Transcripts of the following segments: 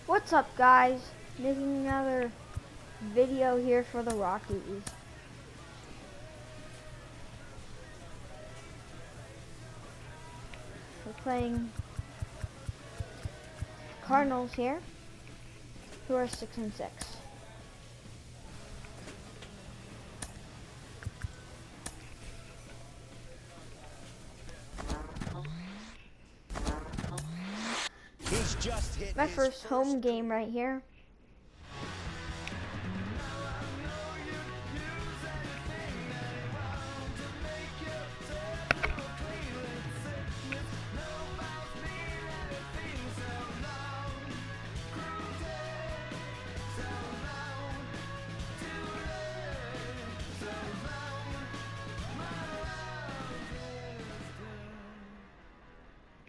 What's up, guys? Making another video here for the Rockies. We're playing Cardinals here, who are 6-6. My first home game right here.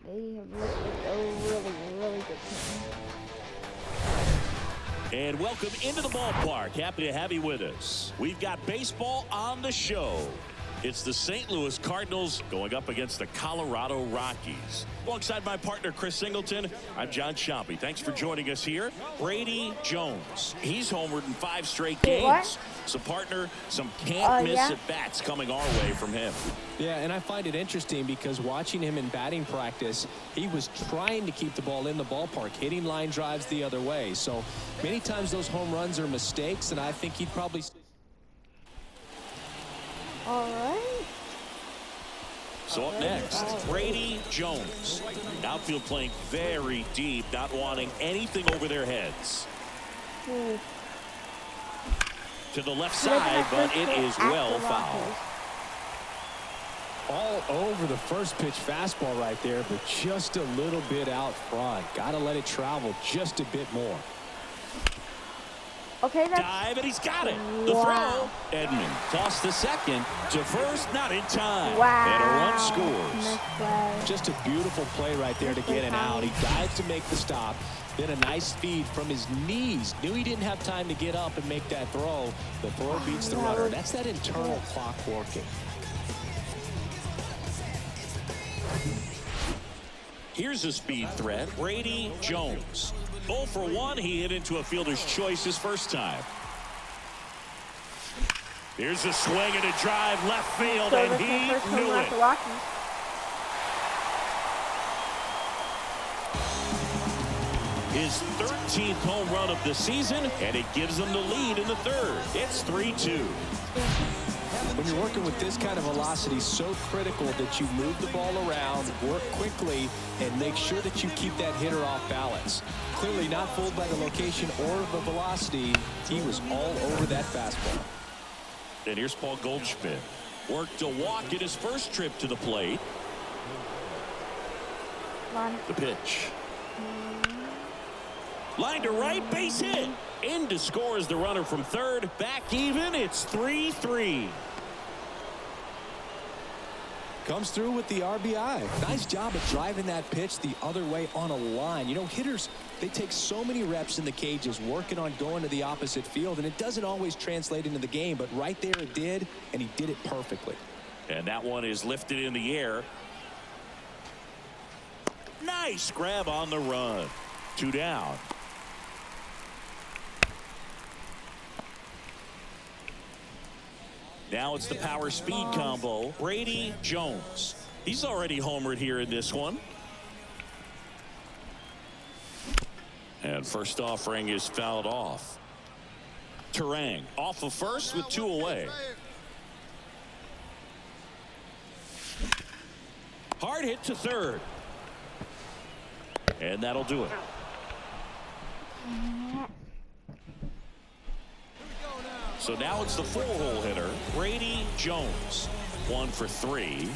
They have looked like a really good team. And welcome into the ballpark. Happy to have you with us. We've got baseball on the show. It's the St. Louis Cardinals going up against the Colorado Rockies. Alongside my partner, Chris Singleton, I'm John Shoppy. Thanks for joining us here. Brady Jones. He's homered in 5 straight games. So, partner, some can't-miss at-bats coming our way from him. Yeah, and I find it interesting because watching him in batting practice, he was trying to keep the ball in the ballpark, hitting line drives the other way. So, many times those home runs are mistakes, and I think he'd probably... All right. So up next, Brady Jones. Outfield playing very deep, not wanting anything over their heads. To the left side, but it is well fouled. All over the first pitch fastball right there, but just a little bit out front. Got to let it travel just a bit more. Okay, that's... Dive, and he's got it. The throw. Edman tossed the second to first, not in time. Wow. And a run scores. Nice. Just a beautiful play right there to get it out. He dives to make the stop. Then a nice feed from his knees. Knew he didn't have time to get up and make that throw. The throw beats the runner. That's that internal clock working. Here's a speed threat, Brady Jones. 0 for 1, he hit into a fielder's choice his first time. Here's a swing and a drive left field, and he knew it. His 13th home run of the season, and it gives them the lead in the third. It's 3-2. When you're working with this kind of velocity, so critical that you move the ball around, work quickly, and make sure that you keep that hitter off balance. Clearly not fooled by the location or the velocity. He was all over that fastball. And here's Paul Goldschmidt. Worked a walk in his first trip to the plate. The pitch. Line to right, base hit. In to score is the runner from third. Back even, it's 3-3. Comes through with the RBI. Nice job of driving that pitch the other way on a line. You know, hitters, they take so many reps in the cages working on going to the opposite field, and it doesn't always translate into the game, but right there it did, and he did it perfectly. And that one is lifted in the air. Nice grab on the run. 2 down. Now it's the power speed combo. Brady Jones. He's already homered here in this one. And first offering is fouled off. Terang off of first with 2 away. Hard hit to third. And that'll do it. So now it's the 4-hole hitter, Brady Jones. 1 for 3.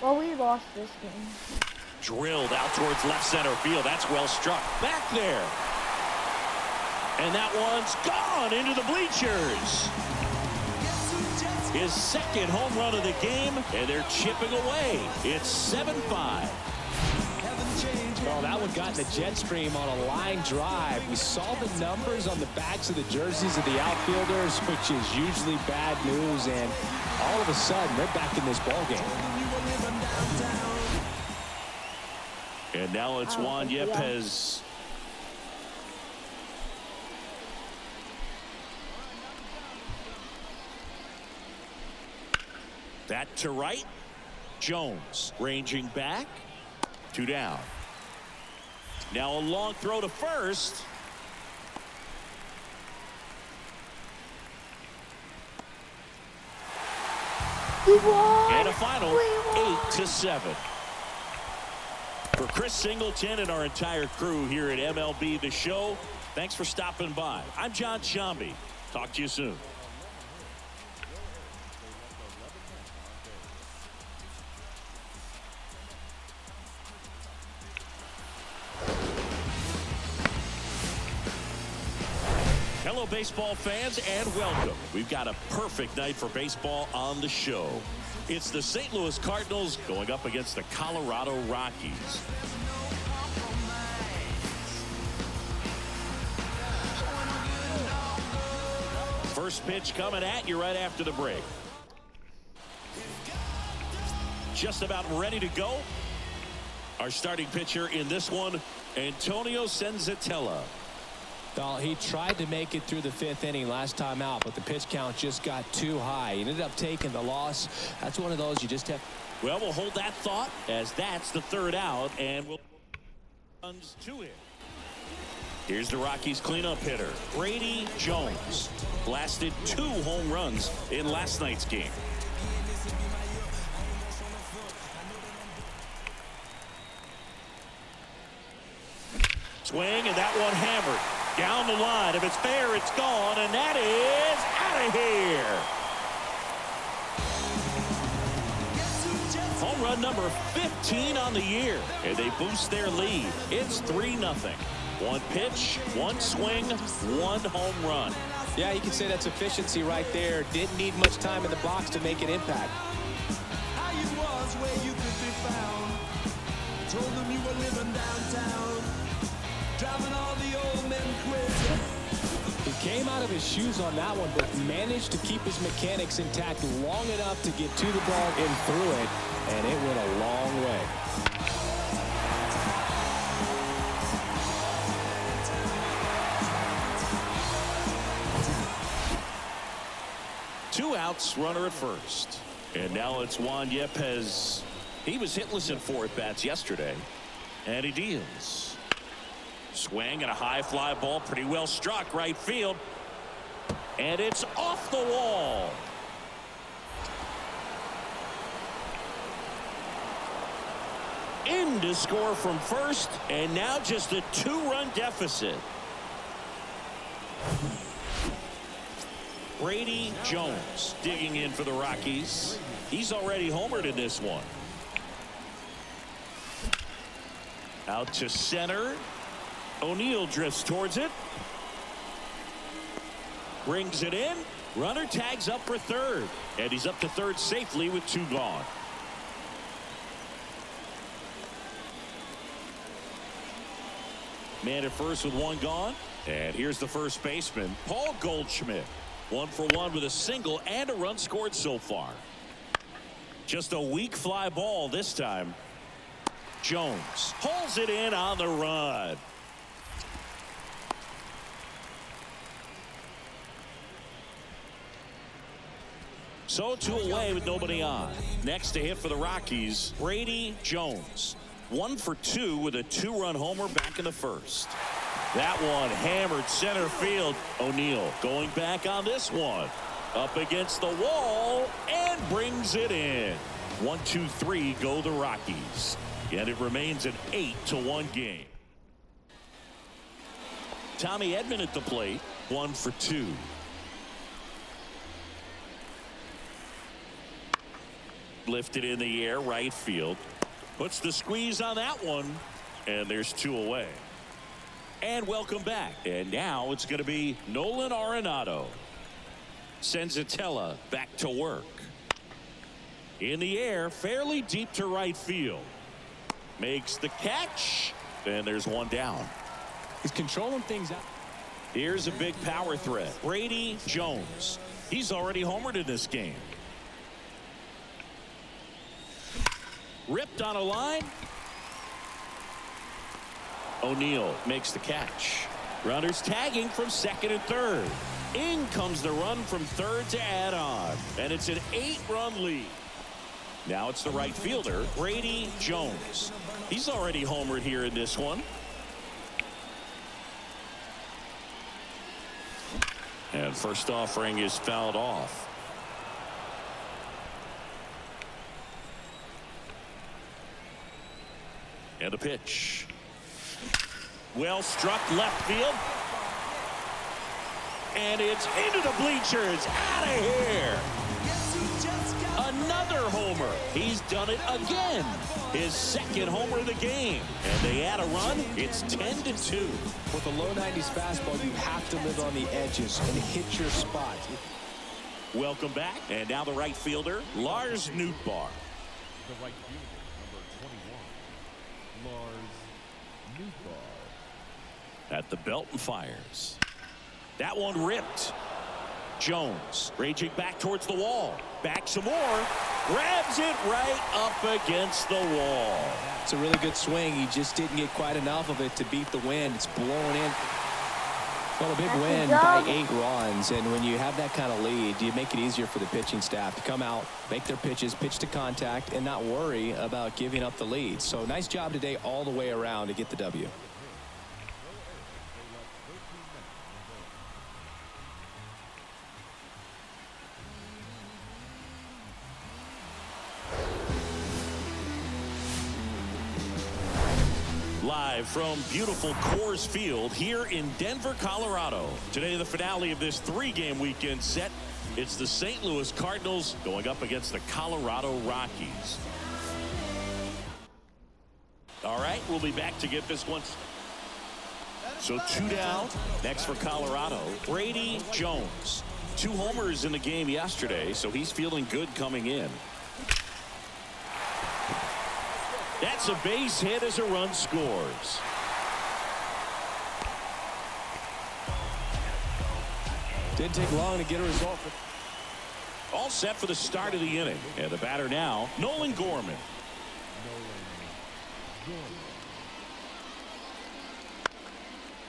Well, we lost this game. Drilled out towards left center field. That's well struck. Back there. And that one's gone into the bleachers. His second home run of the game, and they're chipping away. It's 7-5. Well, that one got in the jet stream on a line drive. We saw the numbers on the backs of the jerseys of the outfielders, which is usually bad news, and all of a sudden they're back in this ball game. And now it's Juan Yepez. That to right. Jones ranging back. 2 down. Now a long throw to first. And a final 8-7. For Chris Singleton and our entire crew here at MLB The Show, thanks for stopping by. I'm John Shambi. Talk to you soon. Hello, baseball fans, and welcome. We've got a perfect night for baseball on the show. It's the St. Louis Cardinals going up against the Colorado Rockies. First pitch coming at you right after the break. Just about ready to go. Our starting pitcher in this one, Antonio Senzatella. Well, he tried to make it through the 5th inning last time out, but the pitch count just got too high. He ended up taking the loss. That's one of those you just have. Well, we'll hold that thought as that's the 3rd out, and we'll runs to it. Here's the Rockies cleanup hitter, Brady Jones. Blasted 2 home runs in last night's game. Swing, and that one hammered. Down the line. If it's fair, it's gone, and that is out of here. Home run number 15 on the year, and they boost their lead. It's 3-0. 1 pitch, 1 swing, 1 home run. Yeah, you can say that's efficiency right there. Didn't need much time in the box to make an impact. How you was where you could be found. Told them you were living downtown. Driving all the old men crazy. He came out of his shoes on that one, but managed to keep his mechanics intact long enough to get to the ball and through it, and it went a long way. Two outs, runner at first. And now it's Juan Yepez. He was hitless in 4 at-bats yesterday, and he deals. Swing and a high fly ball, pretty well struck right field, and it's off the wall. In to score from first, and now just a 2-run deficit. Brady Jones digging in for the Rockies. He's already homered in this one. Out to center. O'Neill drifts towards it. Brings it in. Runner tags up for 3rd. And he's up to 3rd safely with 2 gone. Man at first with 1 gone. And here's the first baseman, Paul Goldschmidt. 1 for 1 with a single and a run scored so far. Just a weak fly ball this time. Jones pulls it in on the run. So 2 away with nobody on. Next to hit for the Rockies, Brady Jones. 1 for 2 with a 2-run homer back in the first. That one hammered center field. O'Neill going back on this one. Up against the wall and brings it in. 1-2-3 go the Rockies. And it remains an 8-1 game. Tommy Edman at the plate. 1 for 2. Lifted in the air, right field. Puts the squeeze on that one. And there's 2 away. And welcome back. And now it's going to be Nolan Arenado. Senzatella back to work. In the air, fairly deep to right field. Makes the catch. And there's 1 down. He's controlling things out. Here's a big power threat. Brady Jones. He's already homered in this game. Ripped on a line. O'Neill makes the catch. Runners tagging from second and third. In comes the run from third to add on. And it's an 8-run lead. Now it's the right fielder, Brady Jones. He's already homered here in this one. And first offering is fouled off. And a pitch. Well struck left field. And it's into the bleachers. Out of here. Another homer. He's done it again. His second homer of the game. And they add a run. It's 10-2. With a low 90s fastball, you have to live on the edges and hit your spot. Welcome back. And now the right fielder, Lars Nootbaar. The right fielder, number 21, Lars Nootbaar. At the belt and fires. That one ripped. Jones raging back towards the wall. Back some more. Grabs it right up against the wall. It's a really good swing. He just didn't get quite enough of it to beat the wind. It's blowing in. Well, a big win by 8 runs. And when you have that kind of lead, you make it easier for the pitching staff to come out, make their pitches, pitch to contact, and not worry about giving up the lead. So nice job today all the way around to get the W. Live from beautiful Coors Field here in Denver, Colorado. Today, the finale of this 3-game weekend set. It's the St. Louis Cardinals going up against the Colorado Rockies. All right, we'll be back to get this one. So 2 down. Next for Colorado, Brady Jones. 2 homers in the game yesterday, so he's feeling good coming in. That's a base hit as a run scores. Didn't take long to get a result. All set for the start of the inning. And the batter now, Nolan Gorman.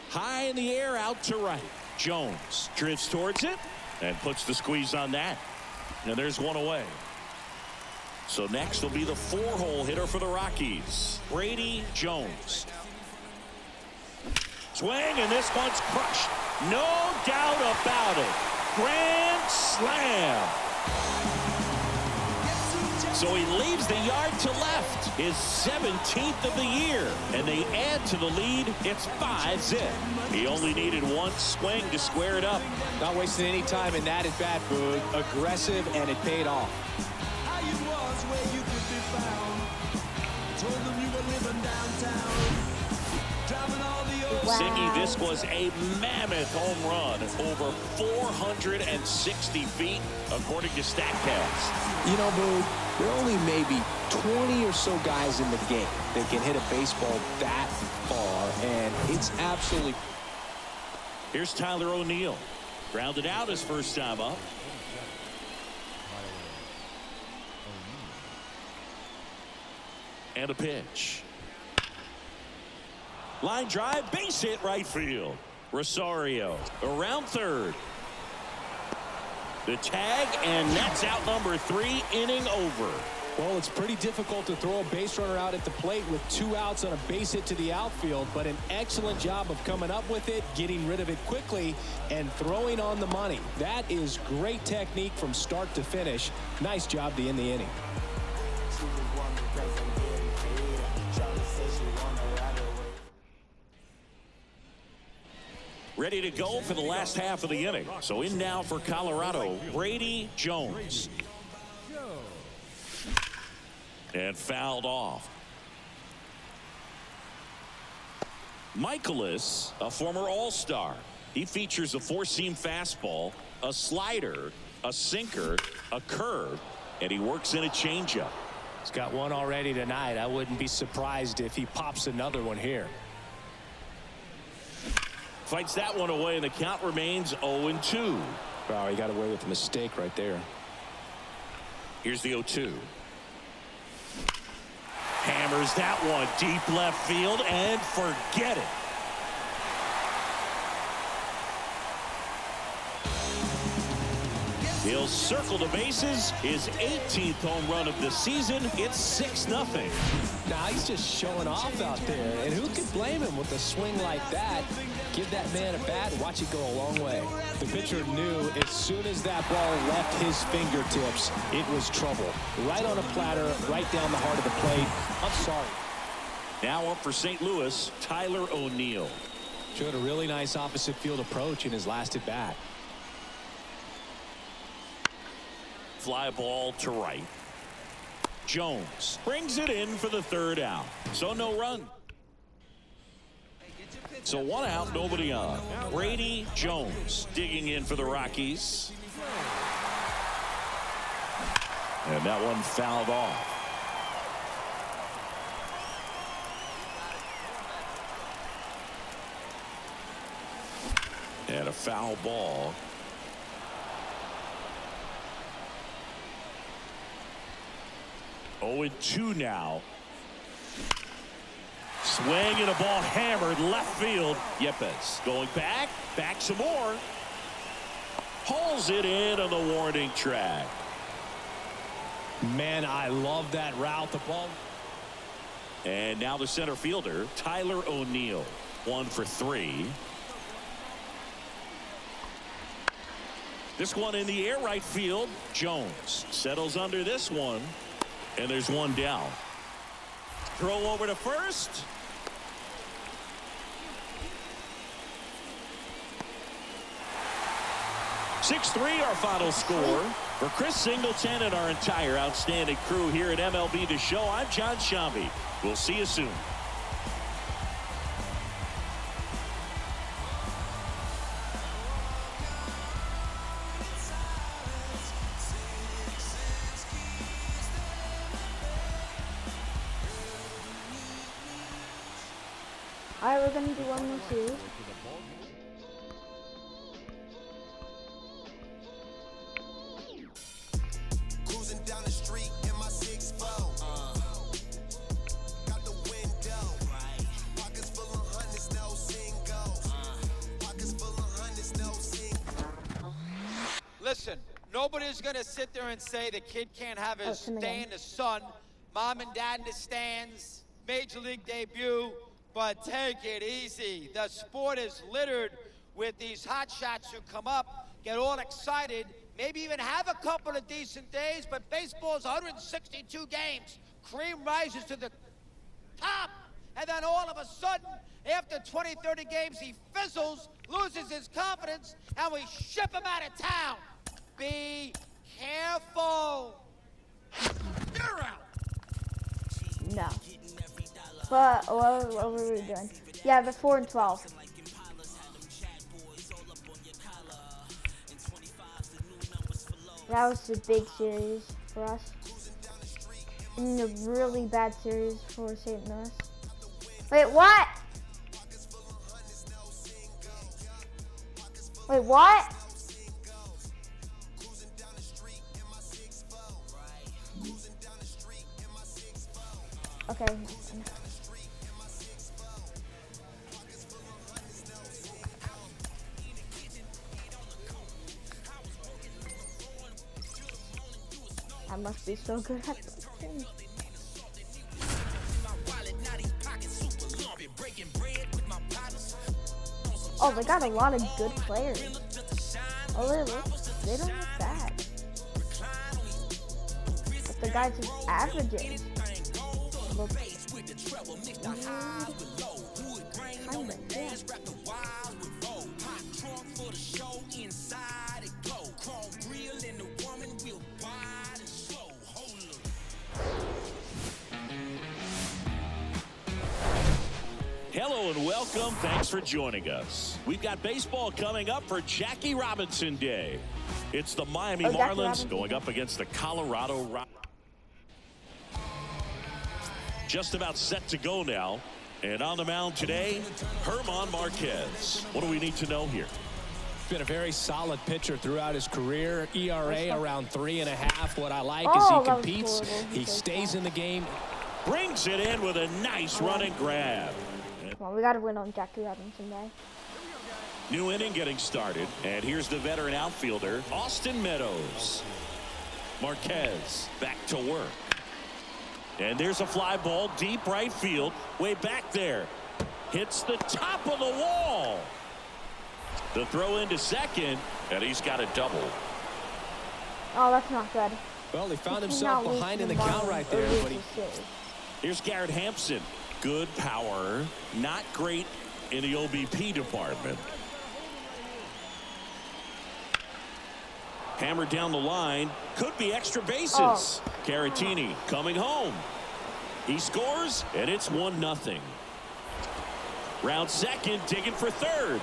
High in the air, out to right. Jones drifts towards it and puts the squeeze on that. And there's one away. So next will be the 4-hole hitter for the Rockies, Brady Jones. Swing, and this one's crushed. No doubt about it. Grand slam. So he leaves the yard to left, his 17th of the year, and they add to the lead. It's 5-zip. He only needed one swing to square it up. Not wasting any time in that at bat, Boog. Aggressive, and it paid off. Where you could be found. Told them you were living downtown. Driving all the old Siggy, this was a mammoth home run, over 460 feet, according to StatCast. You know, Boog, there are only maybe 20 or so guys in the game that can hit a baseball that far, and it's absolutely. Here's Tyler O'Neill. Grounded out his first time up. And a pitch. Line drive, base hit right field. Rosario around third. The tag, and that's out number 3, inning over. Well, it's pretty difficult to throw a base runner out at the plate with 2 outs on a base hit to the outfield, but an excellent job of coming up with it, getting rid of it quickly, and throwing on the money. That is great technique from start to finish. Nice job to end the inning. Ready to go for the last half of the inning. So in now for Colorado, Brady Jones. And fouled off. Michaelis, a former All-Star. He features a 4-seam fastball, a slider, a sinker, a curve, and he works in a changeup. He's got one already tonight. I wouldn't be surprised if he pops another one here. Fights that one away, and the count remains 0-2. Wow, he got away with a mistake right there. Here's the 0-2. Hammers that one deep left field and forget it. He'll circle the bases. His 18th home run of the season. It's 6-0. Now he's just showing off out there. And who could blame him with a swing like that? Give that man a bat and watch it go a long way. The pitcher knew as soon as that ball left his fingertips, it was trouble. Right on a platter, right down the heart of the plate. I'm sorry. Now up for St. Louis, Tyler O'Neill. Showed a really nice opposite field approach in his last at bat. Fly ball to right. Jones brings it in for the third out. So no run. So 1 out, nobody on. Brady Jones digging in for the Rockies. And that one fouled off. And a foul ball. Oh, 2 now. Swing and a ball hammered left field. Yepes going back some more. Hauls it in on the warning track. Man, I love that route. The ball. And now the center fielder, Tyler O'Neill. 1 for 3. This one in the air right field. Jones settles under this one. And there's 1 down. Throw over to first. (6-3) our final score. For Chris Singleton and our entire outstanding crew here at MLB The Show, I'm John Shambi. We'll see you soon. Alright, we're gonna do one more series. Cruising down the street in my 6'4". Got the window. Pockets full of hundreds, no singles. Pockets full of hundreds, no singles. Listen, nobody's gonna sit there and say the kid can't have his day in the sun. Mom and dad in the stands, major league debut. But take it easy. The sport is littered with these hot shots who come up, get all excited, maybe even have a couple of decent days, but baseball's 162 games. Cream rises to the top, and then all of a sudden, after 20, 30 games, he fizzles, loses his confidence, and we ship him out of town. Be careful. You're out. No. But what were we doing? Yeah, the 4 and 12. That was a big series for us. And a really bad series for St. Louis. Wait, what? Wait, what? Okay. I must be so good at this thing. Oh, they got a lot of good players. Oh, they don't look bad. But the guys are averaging. Look. Hello and welcome. Thanks for joining us. We've got baseball coming up for Jackie Robinson Day. It's the Miami Marlins going up against the Colorado Rockies. Just about set to go now. And on the mound today, Germán Marquez. What do we need to know here? Been a very solid pitcher throughout his career. ERA around 3.5. What I like is he competes. He stays in the game. Brings it in with a nice run and grab. Come on, we got to win on Jackie Robinson Day. New inning getting started. And here's the veteran outfielder, Austin Meadows. Marquez back to work. And there's a fly ball deep right field. Way back there. Hits the top of the wall. The throw into second. And he's got a double. Oh, that's not good. Well, he found himself behind in the count right there. But here's Garrett Hampson. Good power. Not great in the OBP department. Hammered down the line. Could be extra bases. Oh. Caratini coming home. He scores, and it's 1-0. Round second, digging for third.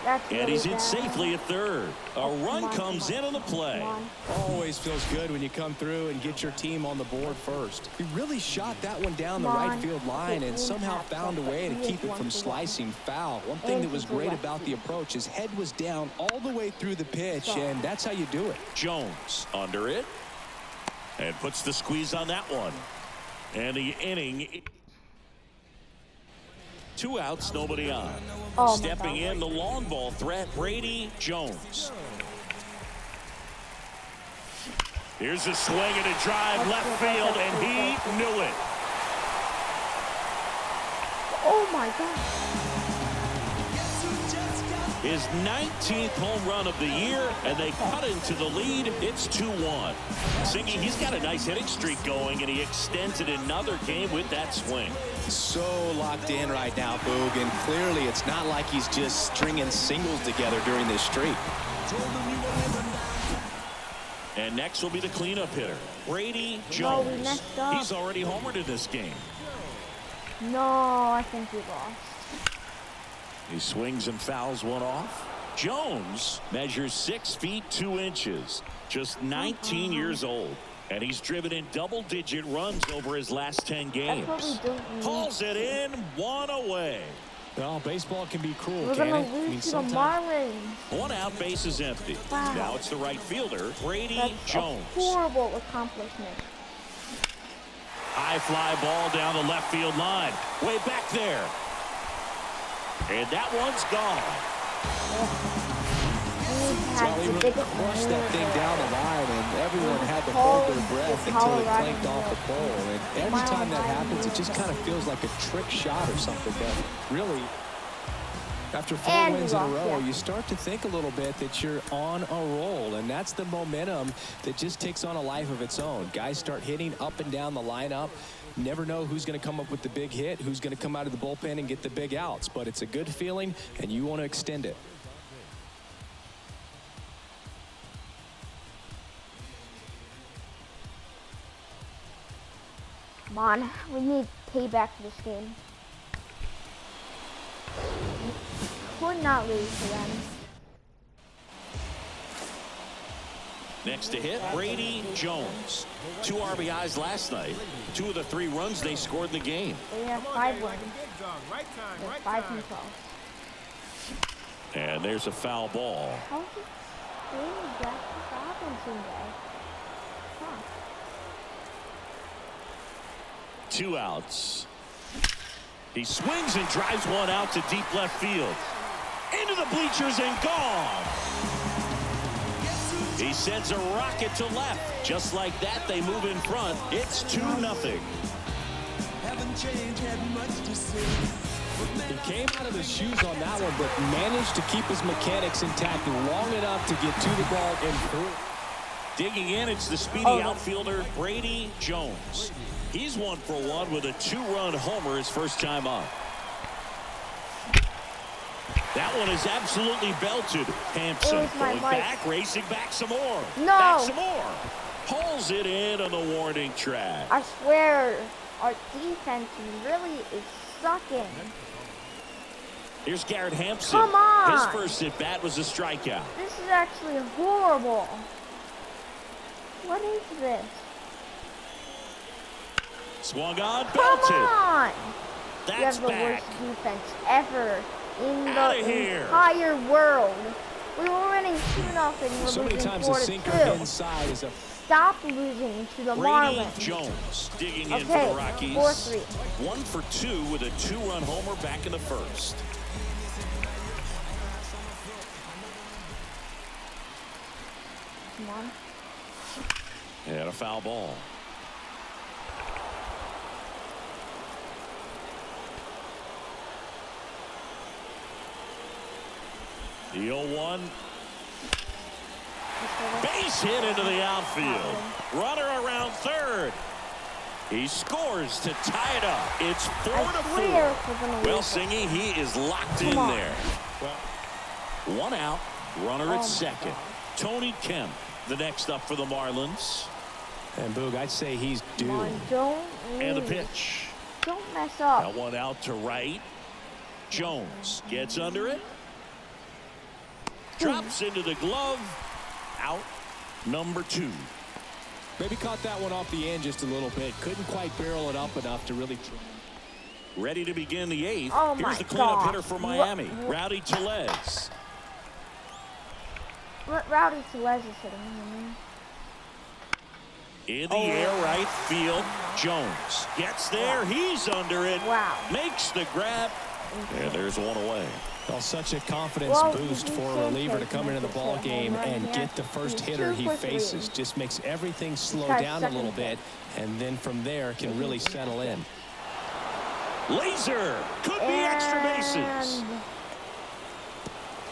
That's and really he's in bad. safely at third. A run comes in on the play. Always feels good when you come through and get your team on the board first. He really shot that one down the right field line and somehow found a way to keep it from slicing foul. One thing that was great about the approach, his head was down all the way through the pitch, and that's how you do it. Jones under it and puts the squeeze on that one. And the inning. 2 outs, nobody on. Oh, stepping in, the long ball threat, Brady Jones. Here's a swing and a drive left field, and he knew it. Oh my God. His 19th home run of the year, and they cut into the lead. It's 2-1. Singy, he's got a nice hitting streak going, and he extends it another game with that swing. So locked in right now, Boog, and clearly it's not like he's just stringing singles together during this streak. And next will be the cleanup hitter, Brady No, Jones. we messed up. He's already homered in this game. No, I think we lost. He swings and fouls one off. Jones measures 6 feet 2 inches, just 19 years old, and he's driven in double-digit runs over his last 10 games. That's what we don't need. Hauls it in, 1 away. Well, baseball can be cruel, We're can gonna it? lose to the Marlins. 1 out, base is empty. Wow. Now it's the right fielder, Brady That's Jones. a horrible accomplishment. High fly ball down the left field line. Way back there. And that one's gone. Well, he really crushed that thing down the line, and everyone had to hold their breath until it clanked off the pole. And every time that happens, it just kind of feels like a trick shot or something. But really, after 4 wins in a row, you start to think a little bit that you're on a roll, and that's the momentum that just takes on a life of its own. Guys start hitting up and down the lineup. Never know who's going to come up with the big hit, who's going to come out of the bullpen and get the big outs. But it's a good feeling, and you want to extend it. Come on, we need payback for this game. Could not lose to them. Next to hit, Brady Jones. 2 RBIs last night. 2 of the 3 runs they scored in the game. They have 5 wins. They have 5 controls. And there's a foul ball. How is he doing Jackie Robinson Day? Huh. 2 outs. He swings and drives one out to deep left field. Into the bleachers and gone. He sends a rocket to left. Just like that, they move in front. It's 2-0. He came out of the shoes on that one, but managed to keep his mechanics intact long enough to get to the ball and through. Digging in, it's the speedy outfielder, Brady Jones. He's 1 for 1 with a 2-run homer his first time up. That one is absolutely belted. Hampson going back, racing back some more. No. Back some more. Pulls it in on the warning track. I swear, our defense really is sucking. Here's Garrett Hampson. Come on. His first at bat was a strikeout. This is actually horrible. What is this? Swung on, belted. Come on. That's you have the back. worst defense ever in Outta the here. entire world. We were winning 2-0. We're So many losing times the 4-2. sinker inside is a stop losing to the Brady Marlins. Jones digging in for Okay, the Rockies. 4-3. 1 for 2 with a 2-run homer back in the first. Come on. And a foul ball. The 0-1. Base hit into the outfield. Runner around third. He scores to tie it up. It's 4-4. Well, Singy, he is locked in there. 1 out. Runner at second. Tony Kemp, the next up for the Marlins. And Boog, I'd say he's due. Come on, don't And the lose. pitch. Don't mess up. That one out to right. Jones gets under it. Drops into the glove. Out number 2. Maybe caught that one off the end just a little bit. Couldn't quite barrel it up enough to really. Ready to begin the 8th. Oh Here's my the cleanup God. hitter for Miami. Rowdy Tellez. Rowdy Tellez is hitting him. In the air, right field. Jones gets there. He's under it. Wow. Makes the grab. And there's one away. Well, such a confidence boost for a reliever to come into the ball game and get the first hitter he faces. Just makes everything slow down a little bit, and then from there can really settle in. Laser could be extra bases.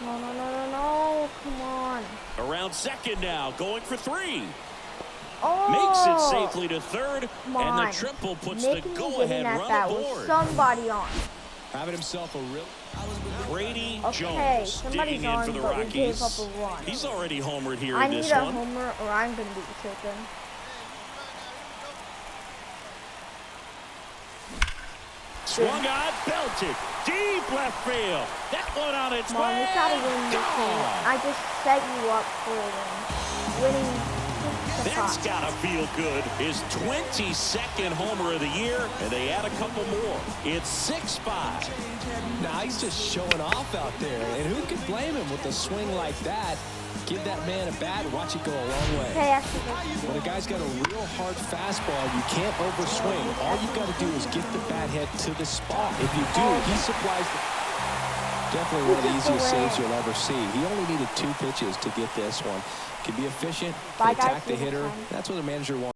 No, come on. Around second now, going for 3. Oh, Makes it safely to third, come and on. the triple puts Making the me go-ahead getting at run that with aboard. somebody on. Having himself a real. Brady Okay, Jones somebody's digging in on, for the but we gave Rockies. up a run. He's already homered here I in need this a one. homer or I'm going to be chicken. Swung on, belted, deep left field. That one on its Come on, way. you gotta win this game. Gone. I just set you up for a win. Winning the That's pot. gotta feel good. His 22nd homer of the year, and they add a couple more. It's 6-5. Now he's just showing off out there, and who could blame him with a swing like that? Give that man a bat and watch it go a long way. Okay, actually, When a guy's got a real hard fastball, you can't overswing. All you've got to do is get the bat head to the spot. If you do, he supplies the... Definitely one of the easiest saves you'll ever see. He only needed 2 pitches to get this one. Can be efficient, can Bye, guys. attack the hitter. That's what a manager wants.